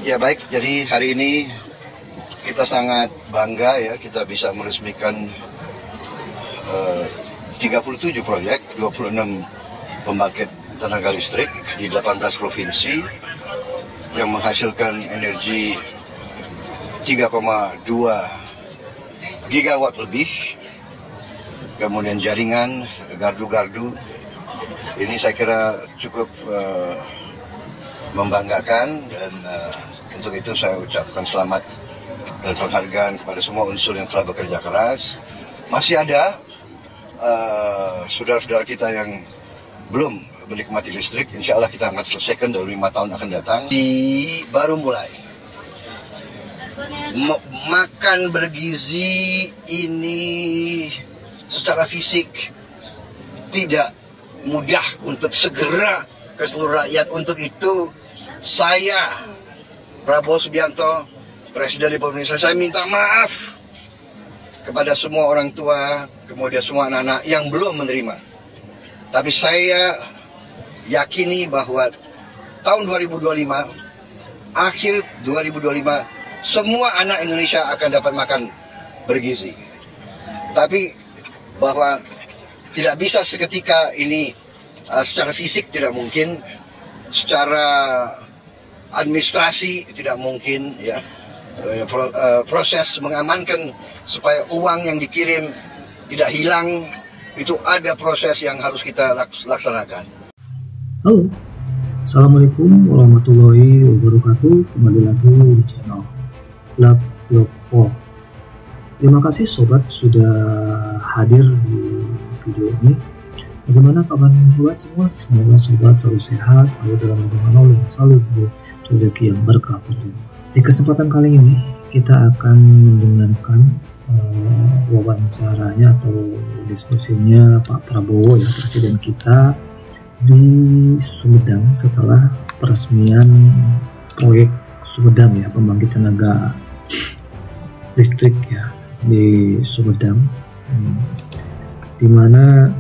Ya baik, jadi hari ini kita sangat bangga ya kita bisa meresmikan 37 proyek, 26 pembangkit tenaga listrik di 18 provinsi yang menghasilkan energi 3,2 gigawatt lebih. Kemudian jaringan, gardu-gardu, ini saya kira cukup membanggakan dan untuk itu saya ucapkan selamat dan penghargaan kepada semua unsur yang telah bekerja keras. Masih ada saudara-saudara kita yang belum menikmati listrik, insya Allah kita akan selesaikan dalam 5 tahun akan datang. Baru mulai makan bergizi ini secara fisik tidak mudah untuk segera ke seluruh rakyat. Untuk itu saya, Prabowo Subianto, Presiden Republik Indonesia, saya minta maaf kepada semua orang tua, kemudian semua anak-anak yang belum menerima. Tapi saya yakini bahwa tahun 2025, akhir 2025, semua anak Indonesia akan dapat makan bergizi. Tapi bahwa tidak bisa seketika ini secara fisik tidak mungkin, secara administrasi tidak mungkin ya. Proses mengamankan supaya uang yang dikirim tidak hilang, itu ada proses yang harus kita laksanakan. Halo, Assalamualaikum warahmatullahi wabarakatuh. Kembali lagi di channel Lab Lopo. Terima kasih sobat sudah hadir di video ini. Bagaimana kabarnya sobat semua? Semoga sobat selalu sehat, selalu dalam lindungan Allah, selalu diberi rezeki yang berkah. Di kesempatan kali ini kita akan mendengarkan wawancaranya atau diskusinya Pak Prabowo ya, Presiden kita di Sumedang setelah peresmian proyek Sumedang ya, pembangkit tenaga listrik ya di Sumedang, dimana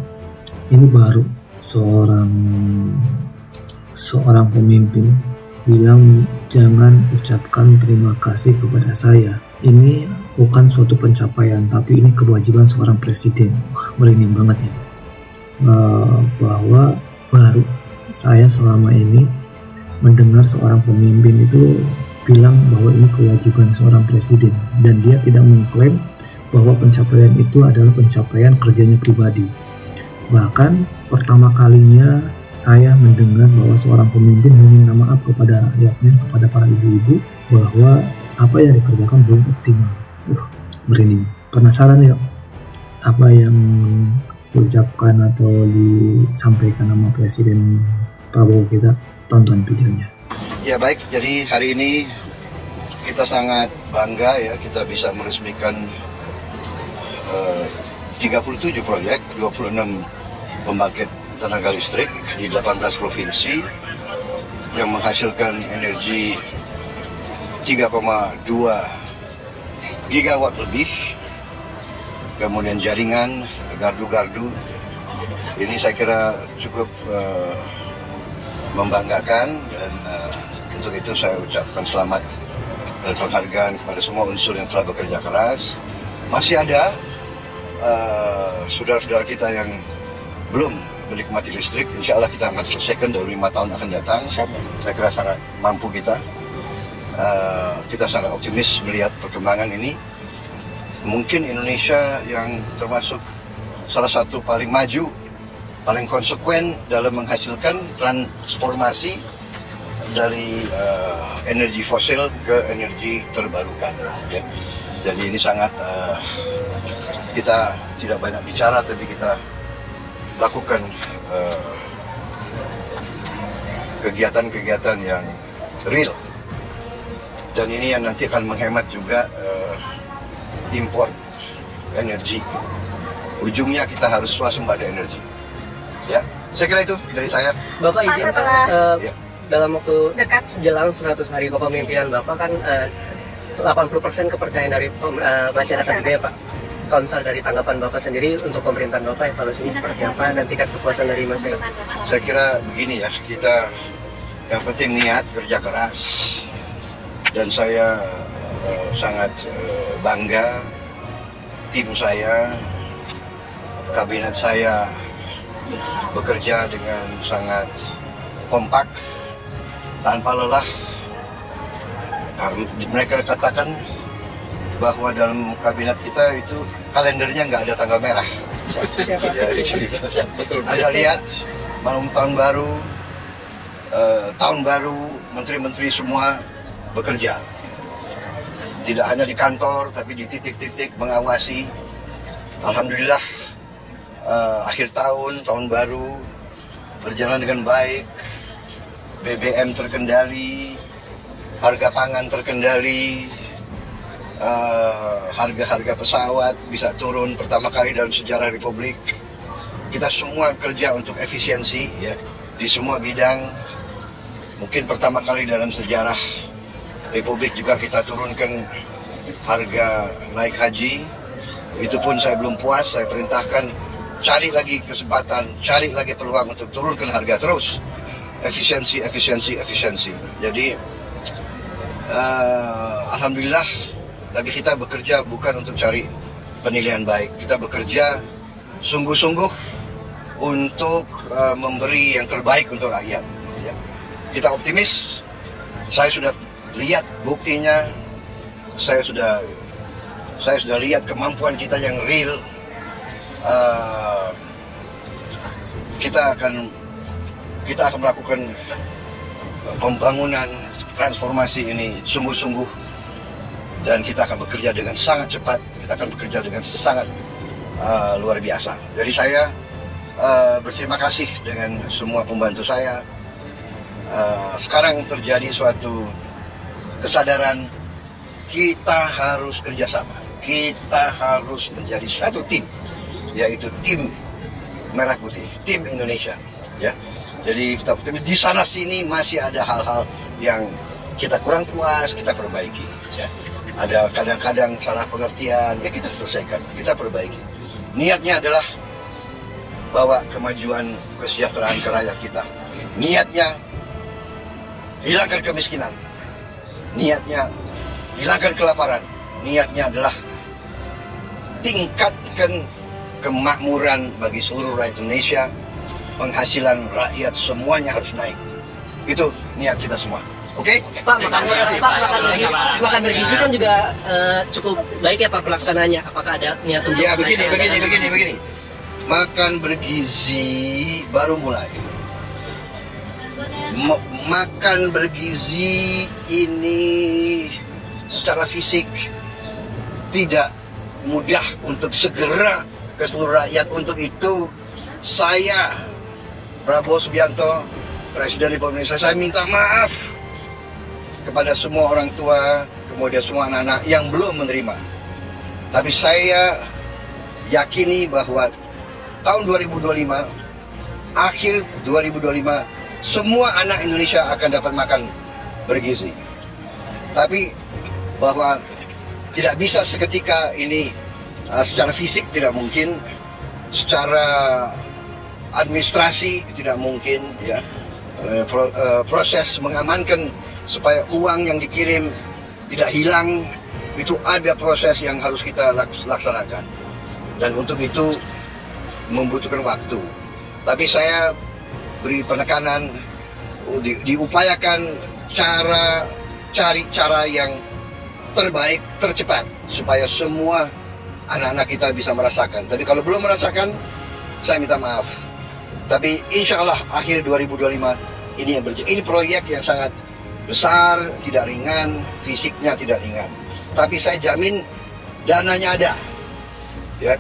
ini baru seorang pemimpin bilang jangan ucapkan terima kasih kepada saya. Ini bukan suatu pencapaian, tapi ini kewajiban seorang presiden. Wah, merinding banget ya. Bahwa baru saya selama ini mendengar seorang pemimpin itu bilang bahwa ini kewajiban seorang presiden, dan dia tidak mengklaim bahwa pencapaian itu adalah pencapaian kerjanya pribadi. Bahkan pertama kalinya saya mendengar bahwa seorang pemimpin meminta maaf kepada rakyatnya, kepada para ibu-ibu, bahwa apa yang dikerjakan belum optimal. Merinding. Penasaran ya apa yang diucapkan atau disampaikan sama Presiden Prabowo kita? Tonton videonya. Ya baik, jadi hari ini kita sangat bangga ya kita bisa meresmikan 37 proyek, 26 pembangkit tenaga listrik di 18 provinsi yang menghasilkan energi 3,2 gigawatt lebih. Kemudian jaringan, gardu-gardu, ini saya kira cukup membanggakan dan untuk itu saya ucapkan selamat dan penghargaan kepada semua unsur yang telah bekerja keras. Masih ada saudara-saudara kita yang belum menikmati listrik, insya Allah kita akan selesaikan dalam 5 tahun akan datang. Saya kira sangat mampu kita. Kita sangat optimis melihat perkembangan ini. Mungkin Indonesia yang termasuk salah satu paling maju, paling konsekuen dalam menghasilkan transformasi dari energi fosil ke energi terbarukan. Ya. Jadi ini sangat kita tidak banyak bicara, tapi kita lakukan kegiatan-kegiatan yang real, dan ini yang nanti akan menghemat juga import energi. Ujungnya kita harus swasembada energi. Ya, saya kira itu dari saya. Bapak izin dalam waktu dekat jelang 100 hari kepemimpinan Bapak kan 80% kepercayaan dari masyarakat juga ya Pak. Kalau misal dari tanggapan Bapak sendiri untuk pemerintahan Bapak, evaluasinya seperti apa dan tingkat kepuasan dari masyarakat? Saya kira begini ya, kita yang penting niat, kerja keras, dan saya sangat bangga tim saya, kabinet saya bekerja dengan sangat kompak, tanpa lelah. Mereka katakan bahwa dalam kabinet kita itu kalendernya nggak ada tanggal merah. Ada lihat malam tahun baru, menteri-menteri semua bekerja. Tidak hanya di kantor, tapi di titik-titik mengawasi. Alhamdulillah, akhir tahun baru berjalan dengan baik. BBM terkendali, harga pangan terkendali, harga-harga pesawat bisa turun pertama kali dalam sejarah Republik. Kita semua kerja untuk efisiensi, ya, di semua bidang. Mungkin pertama kali dalam sejarah Republik juga kita turunkan harga naik haji. Itu pun saya belum puas, saya perintahkan cari lagi kesempatan, cari lagi peluang untuk turunkan harga terus. Efisiensi. Jadi alhamdulillah, tapi kita bekerja bukan untuk cari penilaian baik. Kita bekerja sungguh-sungguh untuk memberi yang terbaik untuk rakyat. Ya. Kita optimis. Saya sudah lihat buktinya. Saya sudah lihat kemampuan kita yang real. Kita akan melakukan pembangunan transformasi ini sungguh-sungguh, dan kita akan bekerja dengan sangat cepat. Kita akan bekerja dengan sangat luar biasa. Jadi saya berterima kasih dengan semua pembantu saya. Sekarang terjadi suatu kesadaran, kita harus kerjasama, kita harus menjadi satu tim, yaitu tim Merah Putih, tim Indonesia, ya. Jadi kita di sana sini masih ada hal-hal yang kita kurang puas, kita perbaiki, ya. Ada kadang-kadang salah pengertian, ya kita selesaikan, kita perbaiki. Niatnya adalah bawa kemajuan, kesejahteraan ke rakyat kita. Niatnya hilangkan kemiskinan. Niatnya hilangkan kelaparan. Niatnya adalah tingkatkan kemakmuran bagi seluruh rakyat Indonesia. Penghasilan rakyat semuanya harus naik. Itu niat kita semua. Oke? Pak, makan bergizi kan juga cukup baik ya Pak pelaksanaannya. Apakah ada niat untuk... Ya begini. Makan bergizi baru mulai. Makan bergizi ini secara fisik tidak mudah untuk segera ke seluruh rakyat. Untuk itu saya, Prabowo Subianto, Presiden Republik Indonesia, saya minta maaf kepada semua orang tua, kemudian semua anak-anak yang belum menerima. Tapi saya yakini bahwa tahun 2025, akhir 2025, semua anak Indonesia akan dapat makan bergizi. Tapi bahwa tidak bisa seketika ini, secara fisik tidak mungkin, secara administrasi tidak mungkin, ya. Proses mengamankan supaya uang yang dikirim tidak hilang, itu ada proses yang harus kita laksanakan, dan untuk itu membutuhkan waktu. Tapi saya beri penekanan, diupayakan cari cara yang terbaik, tercepat, supaya semua anak-anak kita bisa merasakan. Tapi kalau belum merasakan, saya minta maaf. Tapi insya Allah akhir 2025 ini yang berjalan. Ini proyek yang sangat besar, tidak ringan, fisiknya tidak ringan. Tapi saya jamin dananya ada. Ya.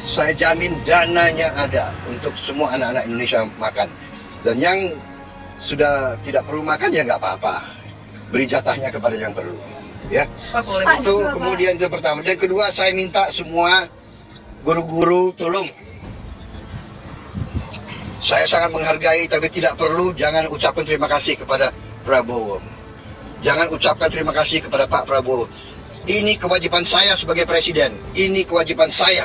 Saya jamin dananya ada untuk semua anak-anak Indonesia makan. Dan yang sudah tidak perlu makan ya nggak apa-apa. Beri jatahnya kepada yang perlu. Ya. Itu kemudian itu pertama. Dan kedua, saya minta semua guru-guru tolong. Saya sangat menghargai, tapi tidak perlu, jangan ucapkan terima kasih kepada Prabowo. Jangan ucapkan terima kasih kepada Pak Prabowo. Ini kewajiban saya sebagai presiden. Ini kewajiban saya.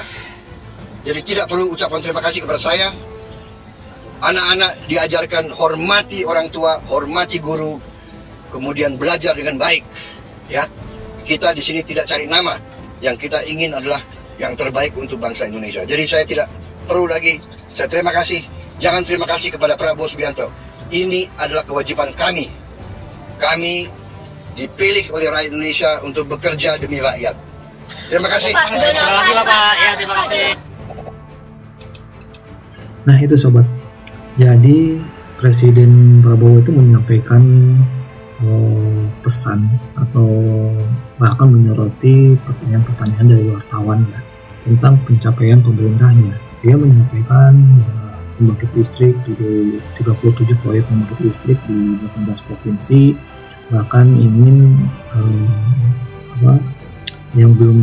Jadi tidak perlu ucapan terima kasih kepada saya. Anak-anak diajarkan hormati orang tua, hormati guru, kemudian belajar dengan baik. Ya, kita di sini tidak cari nama, yang kita ingin adalah yang terbaik untuk bangsa Indonesia. Jadi saya tidak perlu lagi, saya terima kasih. Jangan terima kasih kepada Prabowo Subianto. Ini adalah kewajiban kami. Kami dipilih oleh rakyat Indonesia untuk bekerja demi rakyat. Terima kasih. Terima kasih Bapak. Ya, terima kasih. Nah itu sobat, jadi Presiden Prabowo itu menyampaikan pesan atau bahkan menyoroti pertanyaan-pertanyaan dari wartawan ya, tentang pencapaian pemerintahnya. Dia menyampaikan pembangkit listrik di 37 proyek pembangkit listrik di 18 provinsi, bahkan ingin yang belum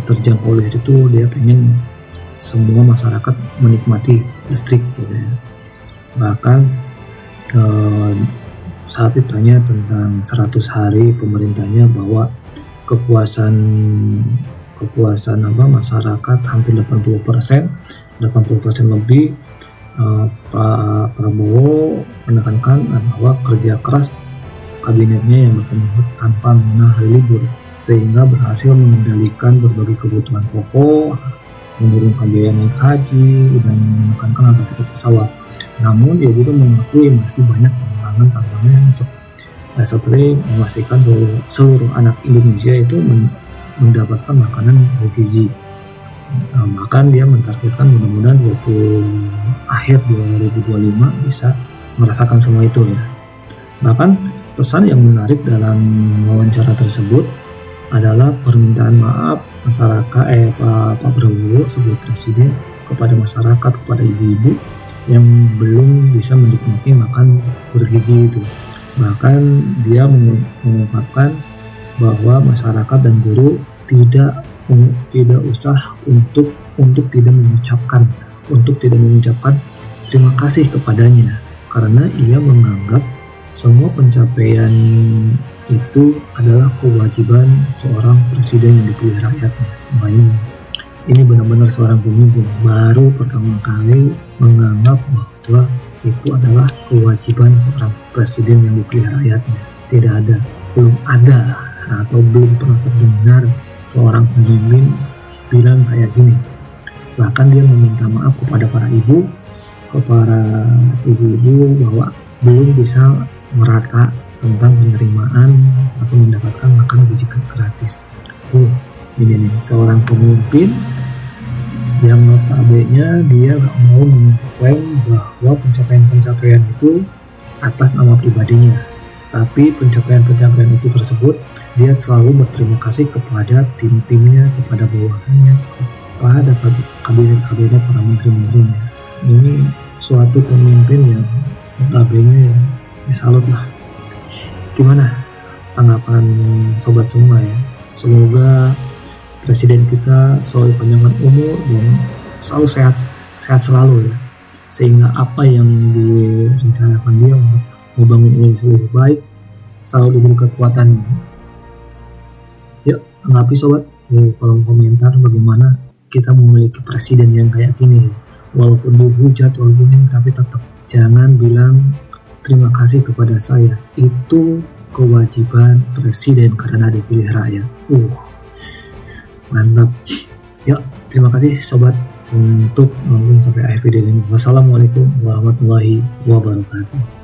terjangkau listrik itu dia pengen semua masyarakat menikmati listrik gitu ya. Bahkan saat ditanya tentang 100 hari pemerintahnya, bahwa kepuasan masyarakat hampir 80% lebih, Pak Prabowo menekankan bahwa kerja keras kabinetnya yang berkomitmen tanpa mengenal hari libur, sehingga berhasil mengendalikan berbagai kebutuhan pokok, menurunkan biaya naik haji, dan menekankan harga tiket pesawat. Namun dia juga mengakui masih banyak tantangan seperti memastikan seluruh anak Indonesia itu mendapatkan makanan bergizi. Bahkan dia mentargetkan mudah-mudahan akhir 2025 bisa merasakan semua itu ya. Bahkan pesan yang menarik dalam wawancara tersebut adalah permintaan maaf masyarakat Pak Prabowo sebagai presiden kepada masyarakat, kepada ibu-ibu yang belum bisa menikmati makan bergizi itu. Bahkan dia mengungkapkan bahwa masyarakat dan guru tidak usah untuk tidak mengucapkan terima kasih kepadanya, karena ia menganggap semua pencapaian itu adalah kewajiban seorang presiden yang dipilih rakyatnya. Ini benar-benar seorang pemimpin baru pertama kali menganggap bahwa itu adalah kewajiban seorang presiden yang dipilih rakyatnya. Belum ada atau belum pernah terdengar seorang pemimpin bilang kayak gini. Bahkan dia meminta maaf kepada para ibu-ibu bahwa belum bisa merata tentang penerimaan atau mendapatkan makan gizi gratis. Ini nih seorang pemimpin yang notabene dia gak mau mengklaim bahwa pencapaian itu atas nama pribadinya, tapi pencapaian itu tersebut dia selalu berterima kasih kepada tim-timnya, kepada bawahannya, kepada kabinet para menteri-menterinya. Ini suatu pemimpin yang notabene disalut lah. Gimana tanggapan sobat semua ya? Semoga presiden kita selalu panjang umur dan selalu sehat selalu ya, sehingga apa yang direncanakan dia untuk membangun Indonesia lebih baik selalu diberi kekuatan. Yuk tanggapi sobat di kolom komentar, bagaimana kita memiliki presiden yang kayak gini, walaupun dihujat, walaupun ini, tapi tetap jangan bilang terima kasih kepada saya. Itu kewajiban presiden karena dipilih rakyat. Mantap. Yuk, terima kasih sobat untuk nonton sampai akhir video ini. Wassalamualaikum warahmatullahi wabarakatuh.